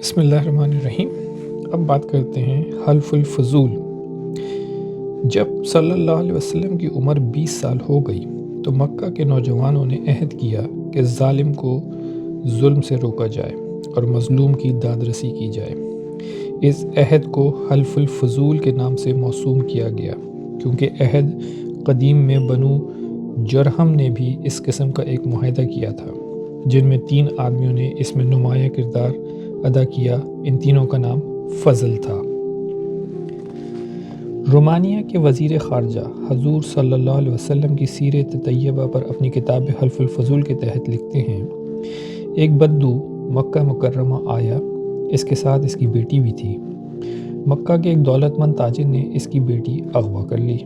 بسم اللہ الرحمن الرحیم۔ اب بات کرتے ہیں حلف الفضول۔ جب صلی اللہ علیہ وسلم کی عمر 20 سال ہو گئی تو مکہ کے نوجوانوں نے عہد کیا کہ ظالم کو ظلم سے روکا جائے اور مظلوم کی داد رسی کی جائے۔ اس عہد کو حلف الفضول کے نام سے موسوم کیا گیا کیونکہ عہد قدیم میں بنو جرہم نے بھی اس قسم کا ایک معاہدہ کیا تھا جن میں 3 آدمیوں نے اس میں نمایاں کردار ادا کیا۔ ان تینوں کا نام فضل تھا۔ رومانیہ کے وزیر خارجہ حضور صلی اللہ علیہ وسلم کی سیرت طیبہ پر اپنی کتاب حلف الفضول کے تحت لکھتے ہیں، ایک بدو مکہ مکرمہ آیا، اس کے ساتھ اس کی بیٹی بھی تھی۔ مکہ کے ایک دولت مند تاجر نے اس کی بیٹی اغوا کر لی۔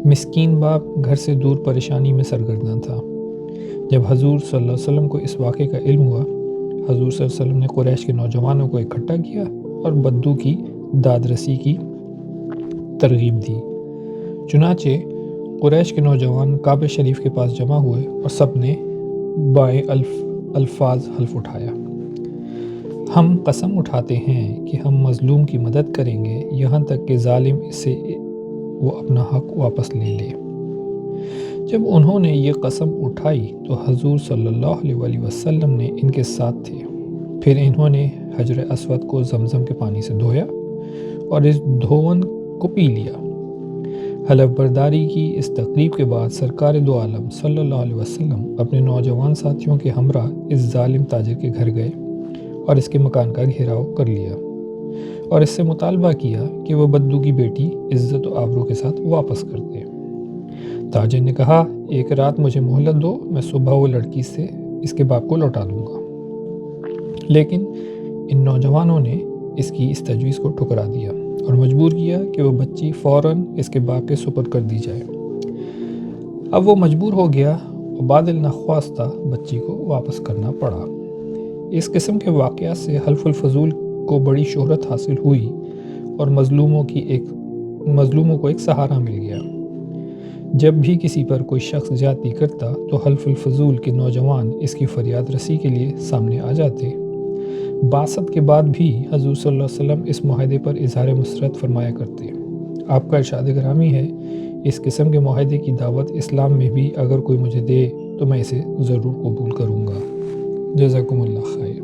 مسکین باپ گھر سے دور پریشانی میں سرگرداں تھا۔ جب حضور صلی اللہ علیہ وسلم کو اس واقعے کا علم ہوا، حضور صلی اللہ علیہ وسلم نے قریش کے نوجوانوں کو اکٹھا کیا اور بدو کی داد رسی کی ترغیب دی۔ چنانچہ قریش کے نوجوان کعبہ شریف کے پاس جمع ہوئے اور سب نے بائیں الفاظ حلف اٹھایا۔ ہم قسم اٹھاتے ہیں کہ ہم مظلوم کی مدد کریں گے یہاں تک کہ ظالم سے وہ اپنا حق واپس لے لے۔ جب انہوں نے یہ قسم اٹھائی تو حضور صلی اللہ علیہ وسلم نے ان کے ساتھ تھے۔ پھر انہوں نے حجر اسود کو زمزم کے پانی سے دھویا اور اس دھون کو پی لیا۔ حلف برداری کی اس تقریب کے بعد سرکار دو عالم صلی اللہ علیہ وسلم اپنے نوجوان ساتھیوں کے ہمراہ اس ظالم تاجر کے گھر گئے اور اس کے مکان کا گھیراؤ کر لیا اور اس سے مطالبہ کیا کہ وہ بدو کی بیٹی عزت و آبرو کے ساتھ واپس کر دے۔ تاجر نے کہا، ایک رات مجھے مہلت دو، میں صبح وہ لڑکی سے اس کے باپ کو لوٹا دوں گا۔ لیکن ان نوجوانوں نے اس کی اس تجویز کو ٹھکرا دیا اور مجبور کیا کہ وہ بچی فوراً اس کے باپ کے سپرد کر دی جائے۔ اب وہ مجبور ہو گیا اور بادل نخواستہ بچی کو واپس کرنا پڑا۔ اس قسم کے واقعات سے حلف الفضول کو بڑی شہرت حاصل ہوئی اور مظلوموں کو ایک سہارا مل گیا۔ جب بھی کسی پر کوئی شخص زیادتی کرتا تو حلف الفضول کے نوجوان اس کی فریاد رسی کے لیے سامنے آ جاتے۔ بعثت کے بعد بھی حضور صلی اللہ علیہ وسلم اس معاہدے پر اظہار مسرت فرمایا کرتے۔ آپ کا ارشاد گرامی ہے، اس قسم کے معاہدے کی دعوت اسلام میں بھی اگر کوئی مجھے دے تو میں اسے ضرور قبول کروں گا۔ جزاکم اللہ خیر۔